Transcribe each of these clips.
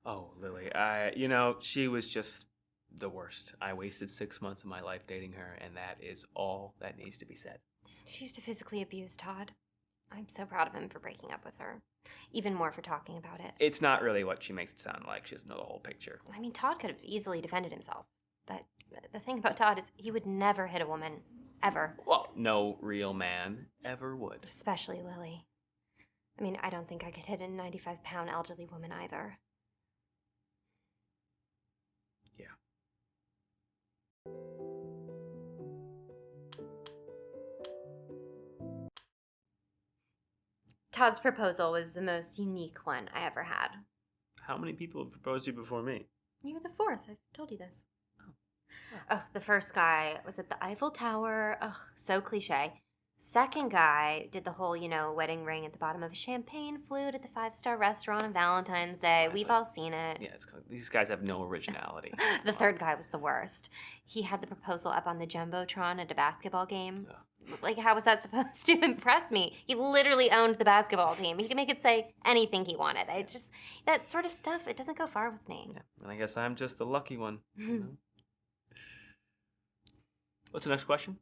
Oh, Lily, she was just the worst. I wasted 6 months of my life dating her, and that is all that needs to be said. She used to physically abuse Todd. I'm so proud of him for breaking up with her. Even more for talking about it. It's not really what she makes it sound like. She doesn't know the whole picture. I mean, Todd could have easily defended himself. But the thing about Todd is he would never hit a woman. Ever. Well, no real man ever would. Especially Lily. I mean, I don't think I could hit a 95-pound elderly woman either. Yeah. Todd's proposal was the most unique one I ever had. How many people have proposed to you before me? You were the fourth. I've told you this. Oh, the first guy was at the Eiffel Tower. Ugh, so cliche. Second guy did the whole, wedding ring at the bottom of a champagne flute at the 5-star restaurant on Valentine's Day. We've all seen it. Yeah, these guys have no originality. The third guy was the worst. He had the proposal up on the Jumbotron at a basketball game. Like, how was that supposed to impress me? He literally owned the basketball team. He could make it say anything he wanted. That sort of stuff, it doesn't go far with me. Yeah, and I guess I'm just the lucky one. What's the next question?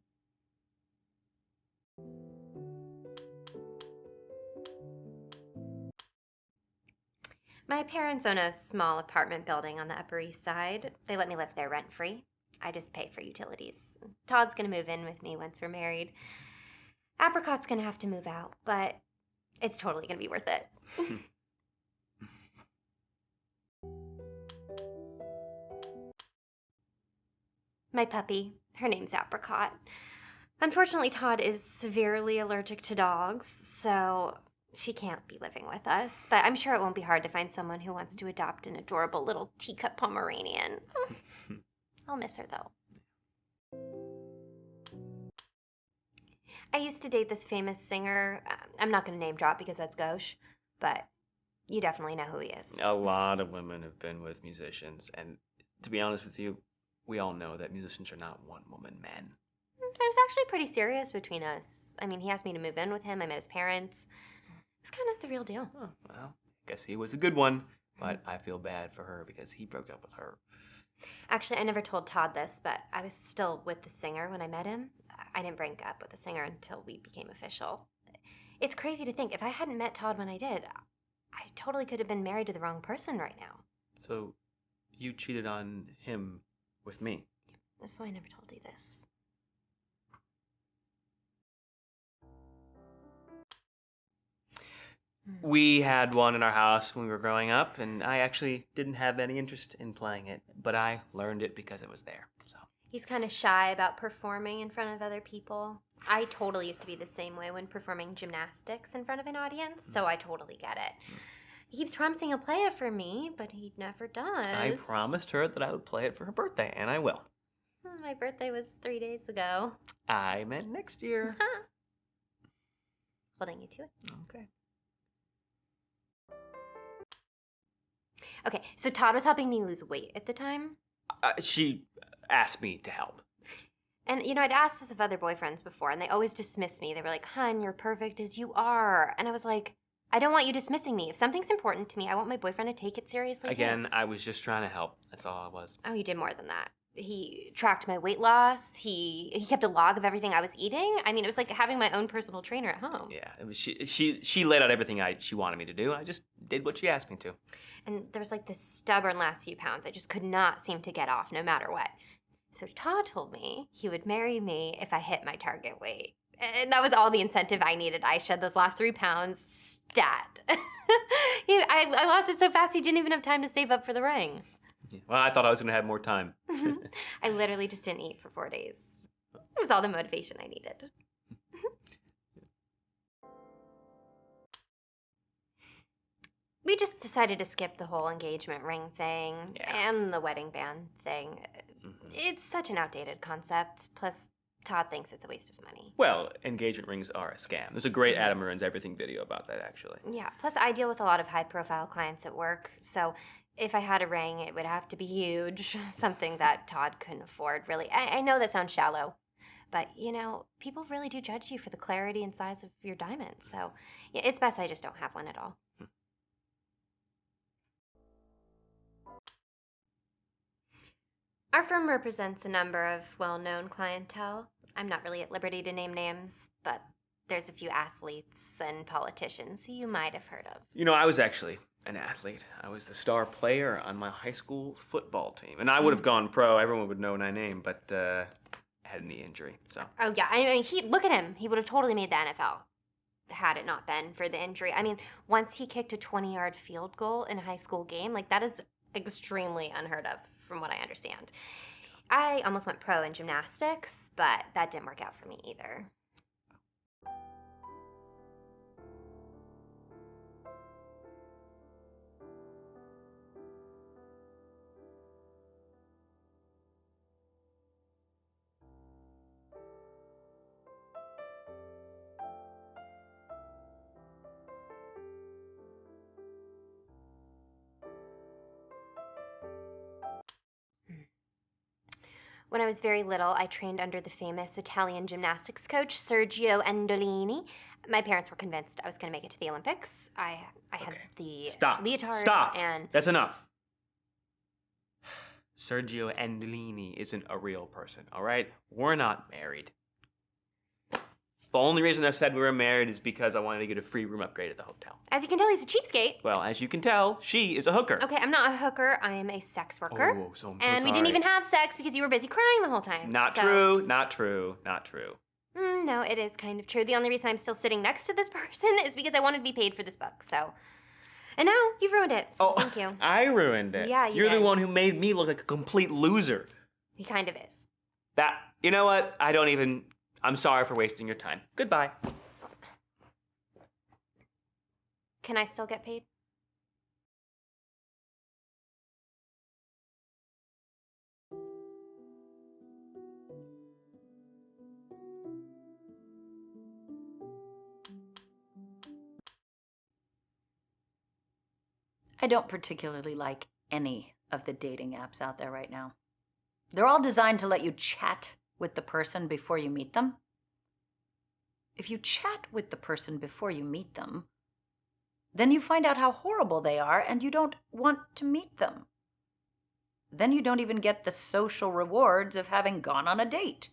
My parents own a small apartment building on the Upper East Side. They let me live there rent-free. I just pay for utilities. Todd's gonna move in with me once we're married. Apricot's gonna have to move out, but it's totally gonna be worth it. My puppy, her name's Apricot. Unfortunately, Todd is severely allergic to dogs, so she can't be living with us. But I'm sure it won't be hard to find someone who wants to adopt an adorable little teacup Pomeranian. I'll miss her, though. I used to date this famous singer. I'm not going to name drop because that's gauche, but you definitely know who he is. A lot of women have been with musicians, and to be honest with you, we all know that musicians are not one-woman men. It was actually pretty serious between us. I mean, he asked me to move in with him. I met his parents. It was kind of the real deal. Oh, well, I guess he was a good one, but I feel bad for her because he broke up with her. Actually, I never told Todd this, but I was still with the singer when I met him. I didn't break up with the singer until we became official. It's crazy to think, if I hadn't met Todd when I did, I totally could have been married to the wrong person right now. So, you cheated on him with me? So I never told you this. We had one in our house when we were growing up, and I actually didn't have any interest in playing it, but I learned it because it was there. So he's kind of shy about performing in front of other people. I totally used to be the same way when performing gymnastics in front of an audience, so I totally get it. He keeps promising he'll play it for me, but he never does. I promised her that I would play it for her birthday, and I will. My birthday was 3 days ago. I meant next year. Holding you to it. Okay. Okay, so Todd was helping me lose weight at the time. She asked me to help. And, I'd asked this of other boyfriends before, and they always dismissed me. They were like, "Hun, you're perfect as you are." And I was like, I don't want you dismissing me. If something's important to me, I want my boyfriend to take it seriously, Again, I was just trying to help. That's all I was. Oh, you did more than that. He tracked my weight loss. He kept a log of everything I was eating. I mean, it was like having my own personal trainer at home. Yeah, it was she laid out everything she wanted me to do. I just did what she asked me to. And there was like this stubborn last few pounds I just could not seem to get off no matter what. So Todd told me he would marry me if I hit my target weight. And that was all the incentive I needed. I shed those last 3 pounds stat. I lost it so fast he didn't even have time to save up for the ring. Well, I thought I was going to have more time. I literally just didn't eat for 4 days. It was all the motivation I needed. We just decided to skip the whole engagement ring thing and the wedding band thing. It's such an outdated concept. Plus, Todd thinks it's a waste of money. Well, engagement rings are a scam. There's a great Adam Ruins Everything video about that, actually. Yeah, plus I deal with a lot of high-profile clients at work, so if I had a ring, it would have to be huge, something that Todd couldn't afford, really. I know that sounds shallow, but, people really do judge you for the clarity and size of your diamonds, so it's best I just don't have one at all. Our firm represents a number of well-known clientele. I'm not really at liberty to name names, but there's a few athletes and politicians who you might have heard of. You know, I was actually an athlete. I was the star player on my high school football team. And I would have gone pro. Everyone would know my name, but I had a knee injury, so. Oh, yeah. I mean, look at him. He would have totally made the NFL had it not been for the injury. I mean, once he kicked a 20-yard field goal in a high school game, like, that is extremely unheard of, from what I understand. I almost went pro in gymnastics, but that didn't work out for me either. When I was very little, I trained under the famous Italian gymnastics coach, Sergio Endolini. My parents were convinced I was going to make it to the Olympics. I had the leotards Stop. and... That's enough. Sergio Endolini isn't a real person, all right? We're not married. The only reason I said we were married is because I wanted to get a free room upgrade at the hotel. As you can tell, he's a cheapskate. Well, as you can tell, she is a hooker. Okay, I'm not a hooker. I am a sex worker. Oh, so I'm and we didn't even have sex because you were busy crying the whole time. Not true, not true, not true. No, it is kind of true. The only reason I'm still sitting next to this person is because I wanted to be paid for this book, so... And now, you've ruined it, so thank you. I ruined it. Yeah, You're did. the one who made me look like a complete loser. He kind of is. You know what? I'm sorry for wasting your time. Goodbye. Can I still get paid? I don't particularly like any of the dating apps out there right now. They're all designed to let you chat with the person before you meet them. If you chat with the person before you meet them, then you find out how horrible they are and you don't want to meet them. Then you don't even get the social rewards of having gone on a date.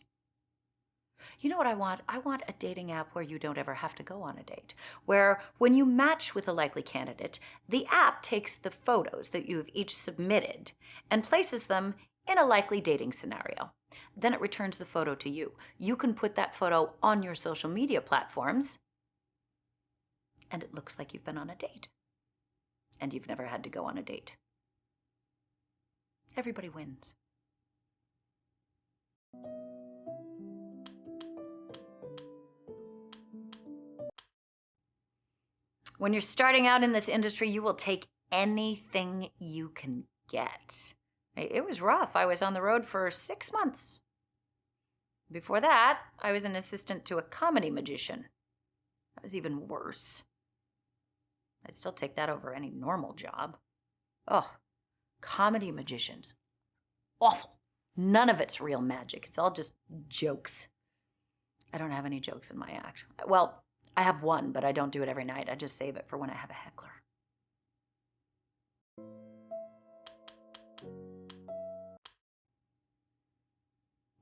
You know what I want? I want a dating app where you don't ever have to go on a date. Where when you match with a likely candidate, the app takes the photos that you've each submitted and places them in a likely dating scenario. Then it returns the photo to you. You can put that photo on your social media platforms, and it looks like you've been on a date. And you've never had to go on a date. Everybody wins. When you're starting out in this industry, you will take anything you can get. It was rough. I was on the road for 6 months. Before that, I was an assistant to a comedy magician. That was even worse. I'd still take that over any normal job. Oh, comedy magicians. Awful. None of it's real magic. It's all just jokes. I don't have any jokes in my act. Well, I have one, but I don't do it every night. I just save it for when I have a heckler.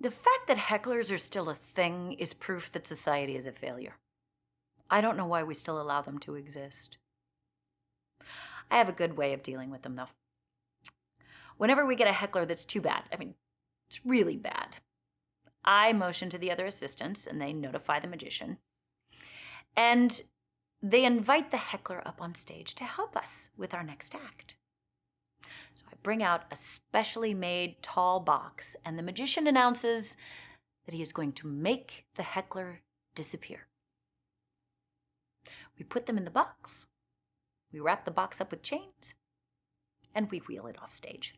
The fact that hecklers are still a thing is proof that society is a failure. I don't know why we still allow them to exist. I have a good way of dealing with them, though. Whenever we get a heckler that's too bad, it's really bad, I motion to the other assistants and they notify the magician. And they invite the heckler up on stage to help us with our next act. So I bring out a specially made tall box, and the magician announces that he is going to make the heckler disappear. We put them in the box, we wrap the box up with chains, and we wheel it off stage.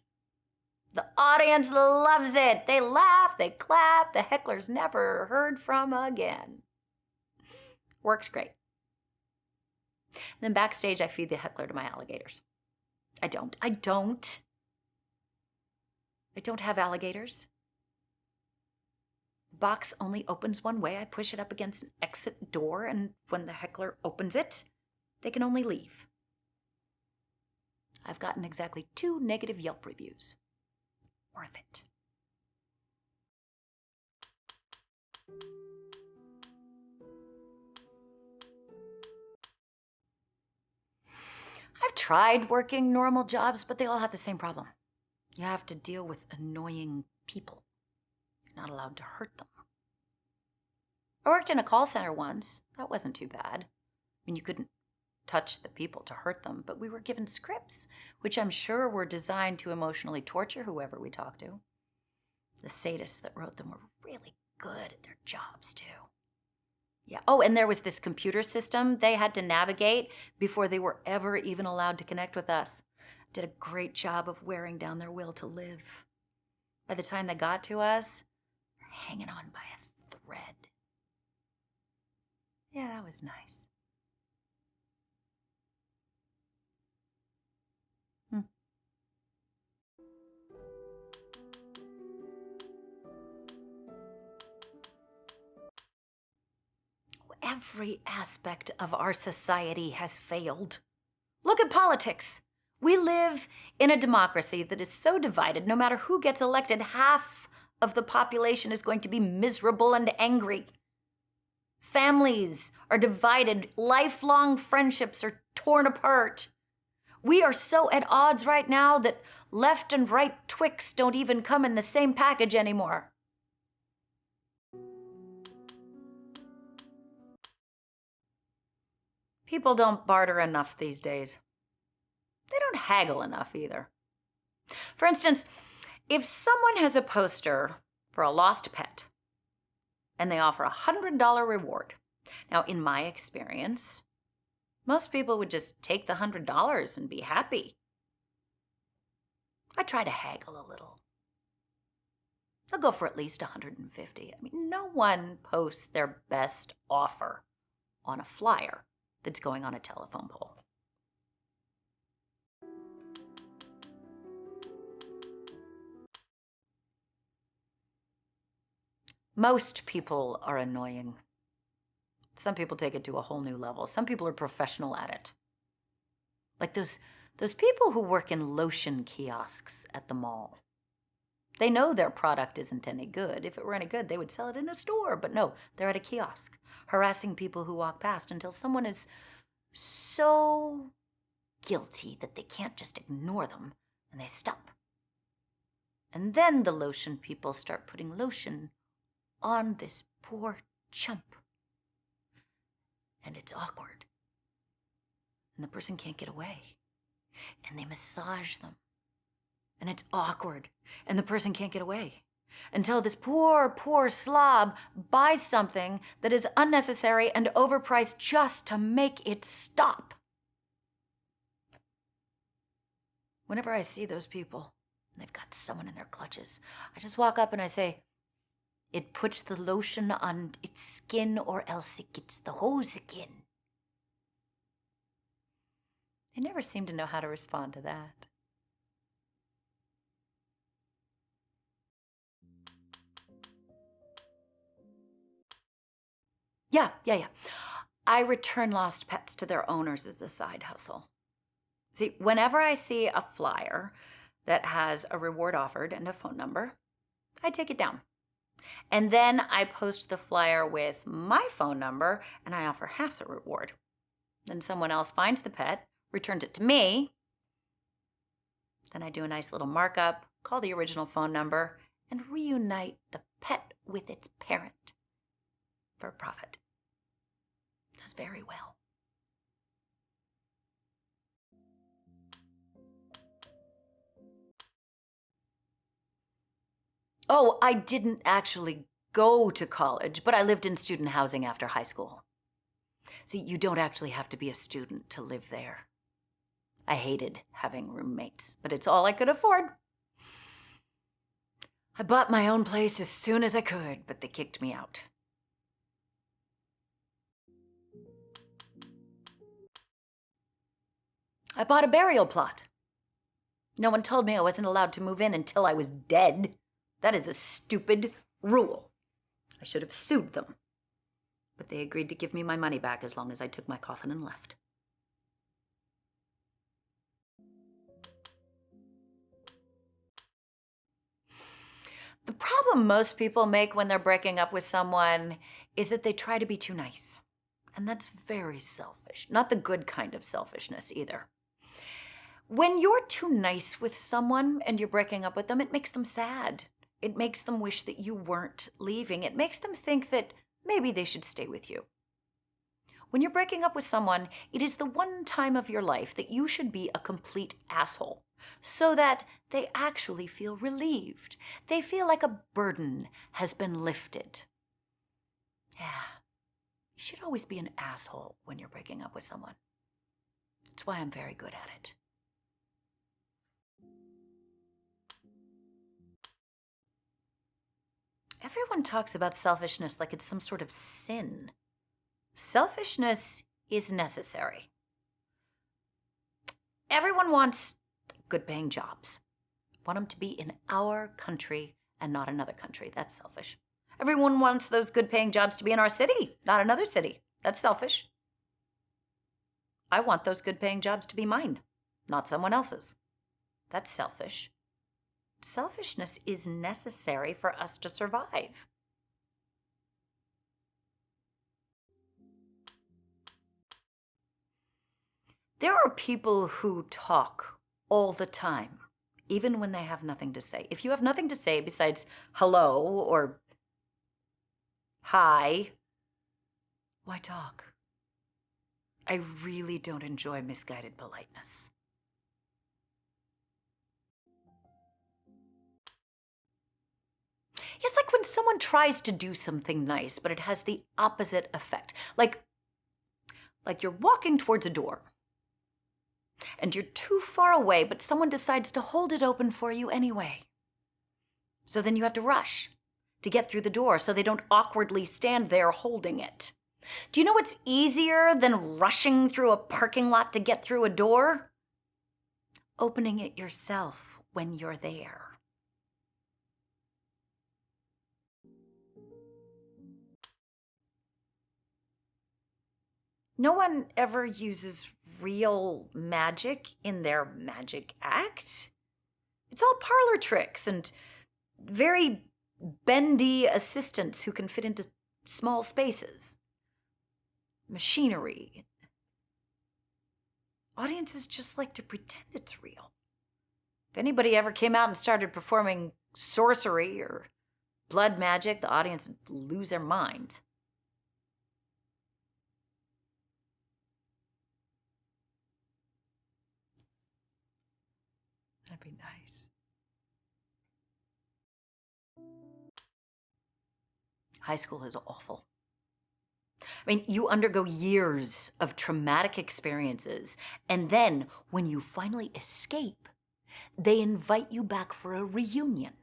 The audience loves it. They laugh, they clap, the heckler's never heard from again. Works great. And then backstage, I feed the heckler to my alligators. I don't have alligators. The box only opens one way. I push it up against an exit door, and when the heckler opens it, they can only leave. I've gotten exactly 2 negative Yelp reviews. Worth it. tried working normal jobs, but they all have the same problem. You have to deal with annoying people. You're not allowed to hurt them. I worked in a call center once. That wasn't too bad. I mean, you couldn't touch the people to hurt them, but we were given scripts, which I'm sure were designed to emotionally torture whoever we talked to. The sadists that wrote them were really good at their jobs, too. Yeah. Oh, and there was this computer system they had to navigate before they were ever even allowed to connect with us. Did a great job of wearing down their will to live. By the time they got to us, they were hanging on by a thread. Yeah, that was nice. Every aspect of our society has failed. Look at politics. We live in a democracy that is so divided, no matter who gets elected, half of the population is going to be miserable and angry. Families are divided. Lifelong friendships are torn apart. We are so at odds right now that left and right Twix don't even come in the same package anymore. People don't barter enough these days. They don't haggle enough either. For instance, if someone has a poster for a lost pet and they offer a $100 reward, now in my experience, most people would just take the $100 and be happy. I try to haggle a little. I'll go for at least $150. I mean, no one posts their best offer on a flyer that's going on a telephone pole. Most people are annoying. Some people take it to a whole new level. Some people are professional at it. Like those people who work in lotion kiosks at the mall. They know their product isn't any good. If it were any good, they would sell it in a store. But no, they're at a kiosk, harassing people who walk past until someone is so guilty that they can't just ignore them, and they stop. And then the lotion people start putting lotion on this poor chump. And it's awkward. And the person can't get away. And they massage them. And it's awkward. And the person can't get away. Until this poor slob buys something that is unnecessary and overpriced just to make it stop. Whenever I see those people, and they've got someone in their clutches, I just walk up and I say, "It puts the lotion on its skin or else it gets the hose again." They never seem to know how to respond to that. Yeah. I return lost pets to their owners as a side hustle. See, whenever I see a flyer that has a reward offered and a phone number, I take it down. And then I post the flyer with my phone number and I offer half the reward. Then someone else finds the pet, returns it to me. Then I do a nice little markup, call the original phone number, and reunite the pet with its parent for a profit. Does very well. Oh, I didn't actually go to college, but I lived in student housing after high school. See, you don't actually have to be a student to live there. I hated having roommates, but it's all I could afford. I bought my own place as soon as I could, but they kicked me out. I bought a burial plot. No one told me I wasn't allowed to move in until I was dead. That is a stupid rule. I should have sued them. But they agreed to give me my money back as long as I took my coffin and left. The problem most people make when they're breaking up with someone is that they try to be too nice. And that's very selfish. Not the good kind of selfishness either. When you're too nice with someone and you're breaking up with them, it makes them sad. It makes them wish that you weren't leaving. It makes them think that maybe they should stay with you. When you're breaking up with someone, it is the one time of your life that you should be a complete asshole so that they actually feel relieved. They feel like a burden has been lifted. Yeah, you should always be an asshole when you're breaking up with someone. That's why I'm very good at it. Everyone talks about selfishness like it's some sort of sin. Selfishness is necessary. Everyone wants good-paying jobs. Want them to be in our country and not another country. That's selfish. Everyone wants those good-paying jobs to be in our city, not another city. That's selfish. I want those good-paying jobs to be mine, not someone else's. That's selfish. Selfishness is necessary for us to survive. There are people who talk all the time, even when they have nothing to say. If you have nothing to say besides hello or hi, why talk? I really don't enjoy misguided politeness. It's like when someone tries to do something nice, but it has the opposite effect. Like you're walking towards a door, and you're too far away, but someone decides to hold it open for you anyway. So then you have to rush to get through the door so they don't awkwardly stand there holding it. Do you know what's easier than rushing through a parking lot to get through a door? Opening it yourself when you're there. No one ever uses real magic in their magic act. It's all parlor tricks and very bendy assistants who can fit into small spaces. Machinery. Audiences just like to pretend it's real. If anybody ever came out and started performing sorcery or blood magic, the audience would lose their minds. That'd be nice. High school is awful. I mean, you undergo years of traumatic experiences, and then when you finally escape, they invite you back for a reunion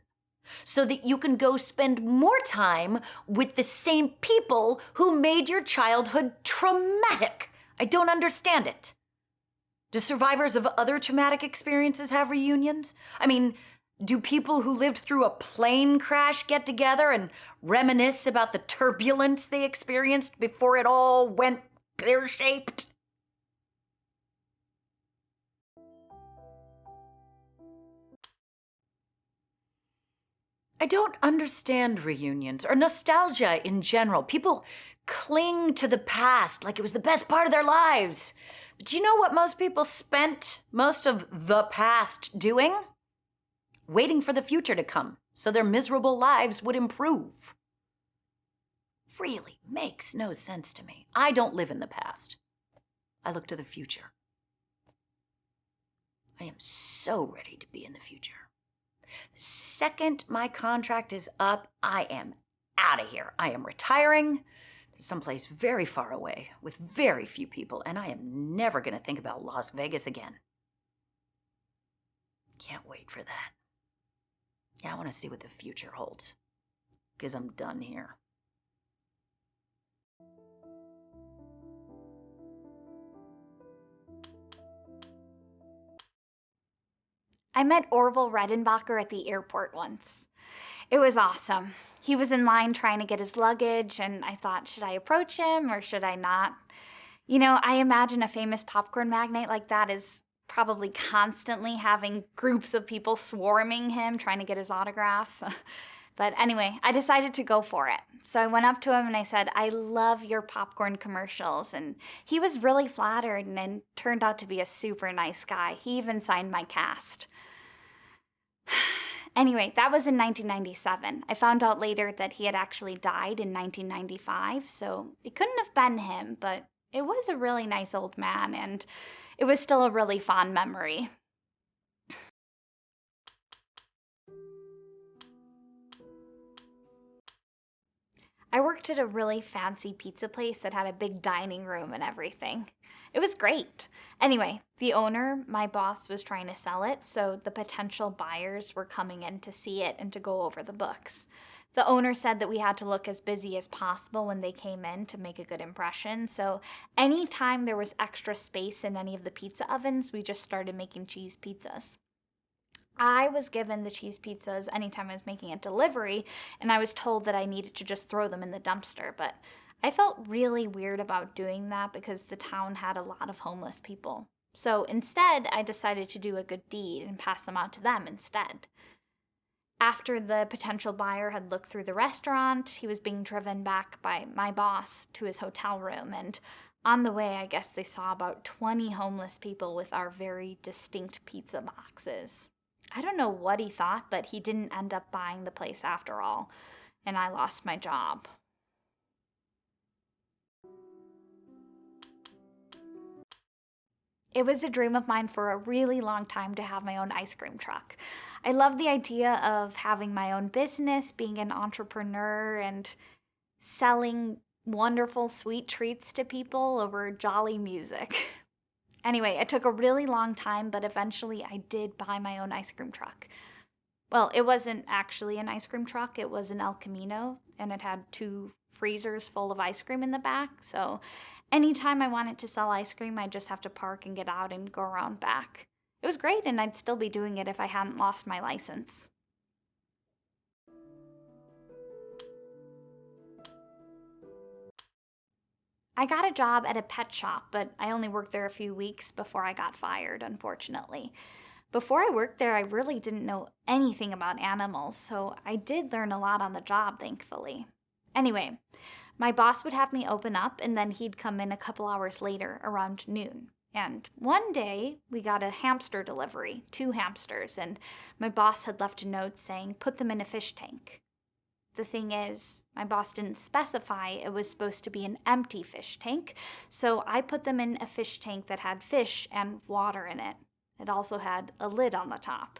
so that you can go spend more time with the same people who made your childhood traumatic. I don't understand it. Do survivors of other traumatic experiences have reunions? I mean, do people who lived through a plane crash get together and reminisce about the turbulence they experienced before it all went pear-shaped? I don't understand reunions or nostalgia in general. People cling to the past like it was the best part of their lives. But do you know what most people spent most of the past doing? Waiting for the future to come so their miserable lives would improve. Really makes no sense to me. I don't live in the past. I look to the future. I am so ready to be in the future. The second my contract is up, I am out of here. I am retiring to someplace very far away with very few people, and I am never going to think about Las Vegas again. Can't wait for that. Yeah, I want to see what the future holds, because I'm done here. I met Orville Redenbacher at the airport once. It was awesome. He was in line trying to get his luggage, and I thought, should I approach him or should I not? You know, I imagine a famous popcorn magnate like that is probably constantly having groups of people swarming him, trying to get his autograph. But anyway, I decided to go for it. So I went up to him and I said, "I love your popcorn commercials." And he was really flattered and turned out to be a super nice guy. He even signed my cast. Anyway, that was in 1997. I found out later that he had actually died in 1995, so it couldn't have been him, but it was a really nice old man, and it was still a really fond memory. I worked at a really fancy pizza place that had a big dining room and everything. It was great. Anyway, the owner, my boss, was trying to sell it, so the potential buyers were coming in to see it and to go over the books. The owner said that we had to look as busy as possible when they came in to make a good impression, so anytime there was extra space in any of the pizza ovens, we just started making cheese pizzas. I was given the cheese pizzas anytime I was making a delivery, and I was told that I needed to just throw them in the dumpster, but I felt really weird about doing that because the town had a lot of homeless people. So instead, I decided to do a good deed and pass them out to them instead. After the potential buyer had looked through the restaurant, he was being driven back by my boss to his hotel room, and on the way, I guess they saw about 20 homeless people with our very distinct pizza boxes. I don't know what he thought, but he didn't end up buying the place after all, and I lost my job. It was a dream of mine for a really long time to have my own ice cream truck. I love the idea of having my own business, being an entrepreneur, and selling wonderful sweet treats to people over jolly music. Anyway, it took a really long time, but eventually I did buy my own ice cream truck. Well, it wasn't actually an ice cream truck, it was an El Camino, and it had 2 freezers full of ice cream in the back, so anytime I wanted to sell ice cream, I'd just have to park and get out and go around back. It was great, and I'd still be doing it if I hadn't lost my license. I got a job at a pet shop, but I only worked there a few weeks before I got fired, unfortunately. Before I worked there, I really didn't know anything about animals, so I did learn a lot on the job, thankfully. Anyway, my boss would have me open up, and then he'd come in a couple hours later, around noon. And one day, we got a hamster delivery, 2 hamsters, and my boss had left a note saying, "Put them in a fish tank." The thing is, my boss didn't specify it was supposed to be an empty fish tank, so I put them in a fish tank that had fish and water in it. It also had a lid on the top.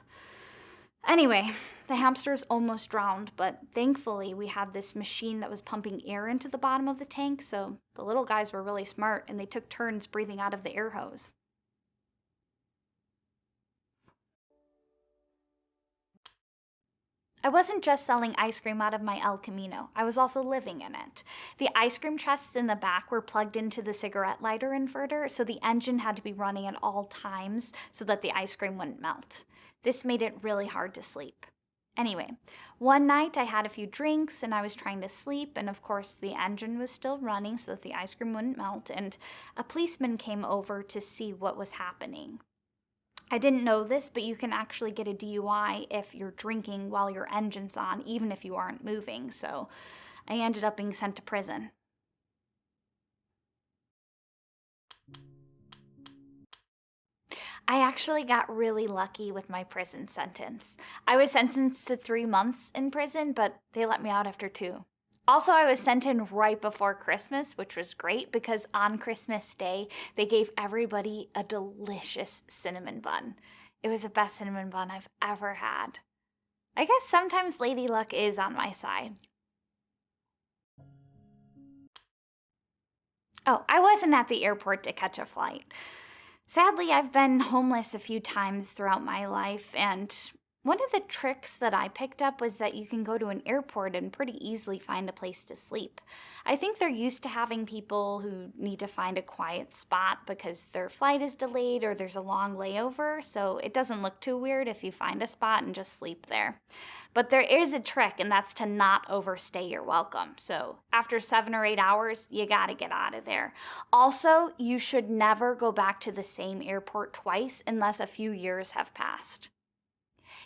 Anyway, the hamsters almost drowned, but thankfully we had this machine that was pumping air into the bottom of the tank, so the little guys were really smart and they took turns breathing out of the air hose. I wasn't just selling ice cream out of my El Camino, I was also living in it. The ice cream chests in the back were plugged into the cigarette lighter inverter, so the engine had to be running at all times so that the ice cream wouldn't melt. This made it really hard to sleep. Anyway, one night I had a few drinks and I was trying to sleep, and of course the engine was still running so that the ice cream wouldn't melt, and a policeman came over to see what was happening. I didn't know this, but you can actually get a DUI if you're drinking while your engine's on, even if you aren't moving, so I ended up being sent to prison. I actually got really lucky with my prison sentence. I was sentenced to 3 months in prison, but they let me out after 2. Also, I was sent in right before Christmas, which was great because on Christmas Day, they gave everybody a delicious cinnamon bun. It was the best cinnamon bun I've ever had. I guess sometimes Lady Luck is on my side. Oh, I wasn't at the airport to catch a flight. Sadly, I've been homeless a few times throughout my life, and one of the tricks that I picked up was that you can go to an airport and pretty easily find a place to sleep. I think they're used to having people who need to find a quiet spot because their flight is delayed or there's a long layover, so it doesn't look too weird if you find a spot and just sleep there. But there is a trick, and that's to not overstay your welcome. So after 7 or 8 hours, you gotta get out of there. Also, you should never go back to the same airport twice unless a few years have passed.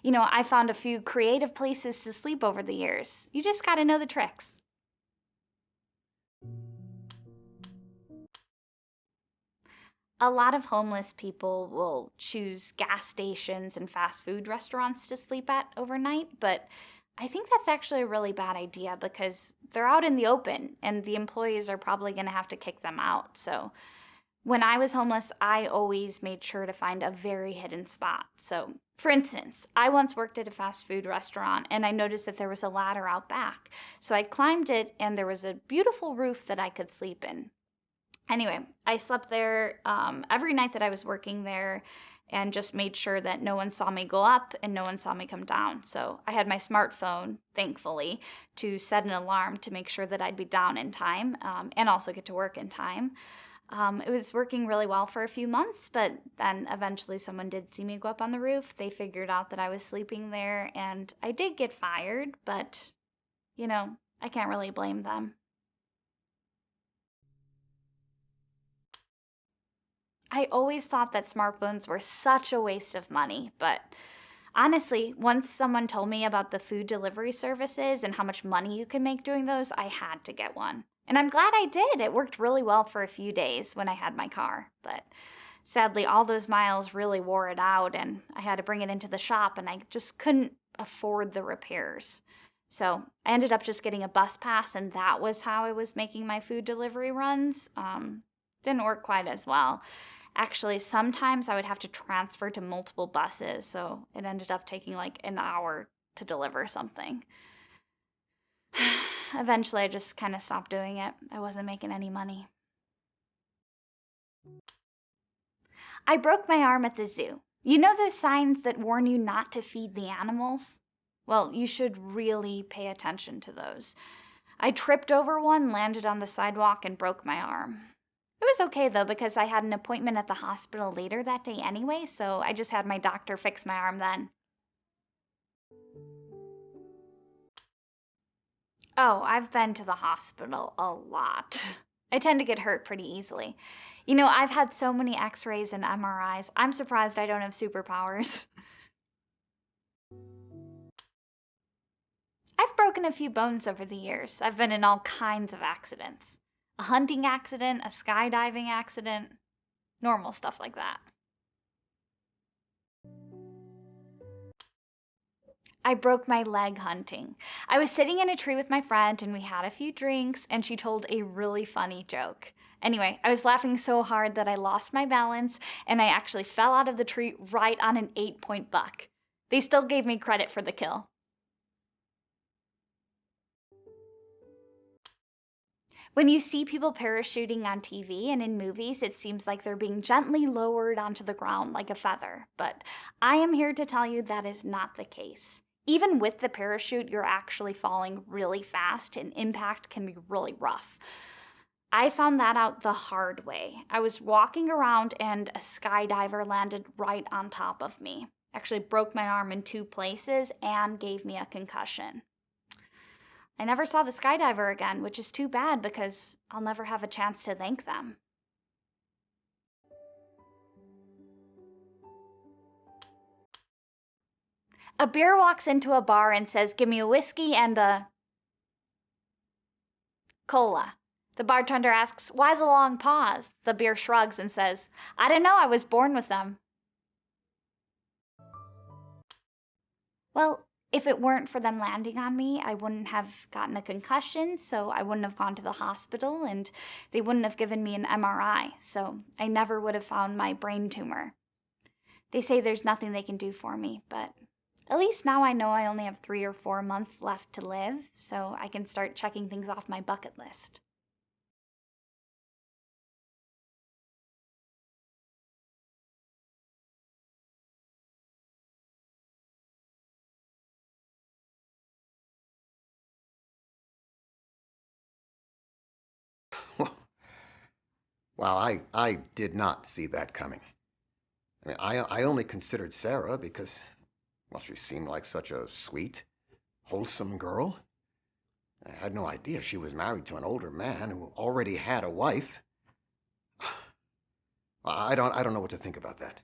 I found a few creative places to sleep over the years. You just gotta know the tricks. A lot of homeless people will choose gas stations and fast food restaurants to sleep at overnight, but I think that's actually a really bad idea because they're out in the open and the employees are probably going to have to kick them out. So when I was homeless, I always made sure to find a very hidden spot. So, for instance, I once worked at a fast food restaurant and I noticed that there was a ladder out back. So I climbed it and there was a beautiful roof that I could sleep in. Anyway, I slept there every night that I was working there and just made sure that no one saw me go up and no one saw me come down. So I had my smartphone, thankfully, to set an alarm to make sure that I'd be down in time and also get to work in time. It was working really well for a few months, but then eventually someone did see me go up on the roof. They figured out that I was sleeping there and I did get fired, but, I can't really blame them. I always thought that smartphones were such a waste of money, but honestly, once someone told me about the food delivery services and how much money you can make doing those, I had to get one. And I'm glad I did. It worked really well for a few days when I had my car, but sadly, all those miles really wore it out and I had to bring it into the shop and I just couldn't afford the repairs. So I ended up just getting a bus pass and that was how I was making my food delivery runs. Didn't work quite as well. Actually, sometimes I would have to transfer to multiple buses, so it ended up taking like an hour to deliver something. Eventually, I just kind of stopped doing it. I wasn't making any money. I broke my arm at the zoo. You know those signs that warn you not to feed the animals? Well, you should really pay attention to those. I tripped over one, landed on the sidewalk, and broke my arm. It was okay though because I had an appointment at the hospital later that day anyway, so I just had my doctor fix my arm then. Oh, I've been to the hospital a lot. I tend to get hurt pretty easily. I've had so many x-rays and MRIs. I'm surprised I don't have superpowers. I've broken a few bones over the years. I've been in all kinds of accidents. A hunting accident, a skydiving accident, normal stuff like that. I broke my leg hunting. I was sitting in a tree with my friend and we had a few drinks and she told a really funny joke. Anyway, I was laughing so hard that I lost my balance and I actually fell out of the tree right on an 8-point buck. They still gave me credit for the kill. When you see people parachuting on TV and in movies, it seems like they're being gently lowered onto the ground like a feather. But I am here to tell you that is not the case. Even with the parachute, you're actually falling really fast and impact can be really rough. I found that out the hard way. I was walking around and a skydiver landed right on top of me. Actually broke my arm in 2 places and gave me a concussion. I never saw the skydiver again, which is too bad because I'll never have a chance to thank them. A bear walks into a bar and says, "Give me a whiskey and a cola." The bartender asks, "Why the long pause?" The bear shrugs and says, "I don't know, I was born with them." Well, if it weren't for them landing on me, I wouldn't have gotten a concussion, so I wouldn't have gone to the hospital, and they wouldn't have given me an MRI, so I never would have found my brain tumor. They say there's nothing they can do for me, but at least now I know I only have 3 or 4 months left to live, so I can start checking things off my bucket list. Well, I did not see that coming. I mean, I only considered Sarah because, well, she seemed like such a sweet, wholesome girl. I had no idea she was married to an older man who already had a wife. I don't know what to think about that.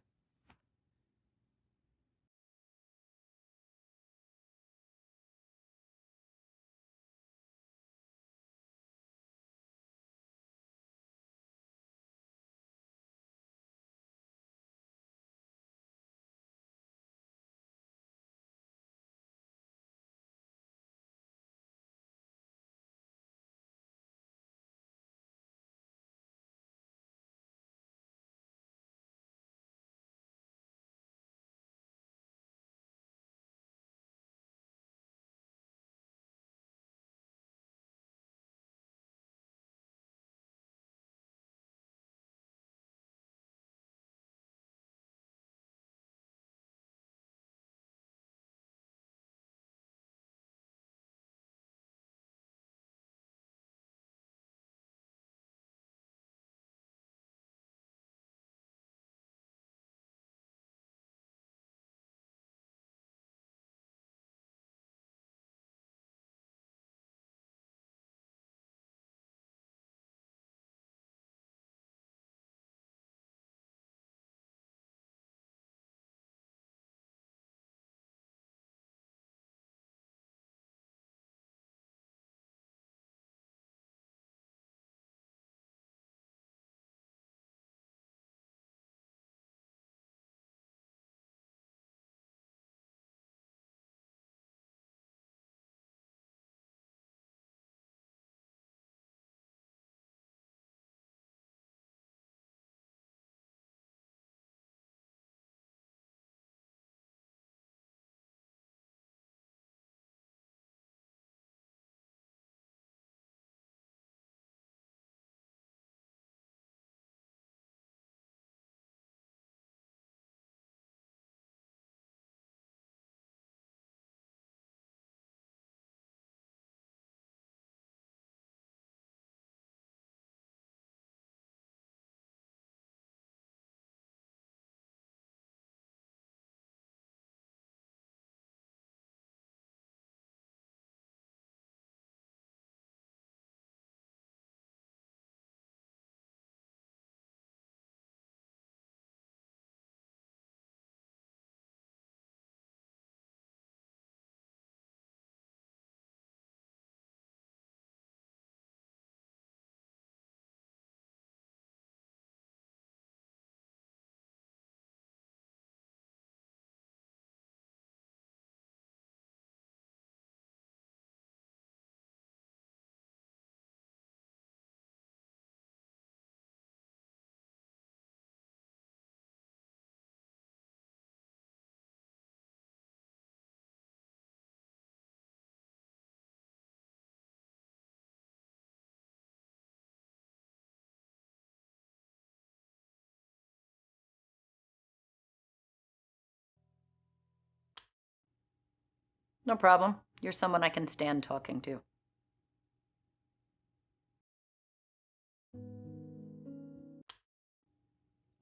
No problem. You're someone I can stand talking to.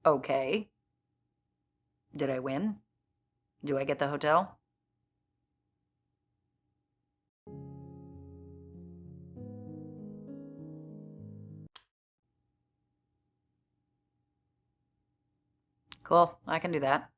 Okay. Did I win? Do I get the hotel? Cool, I can do that.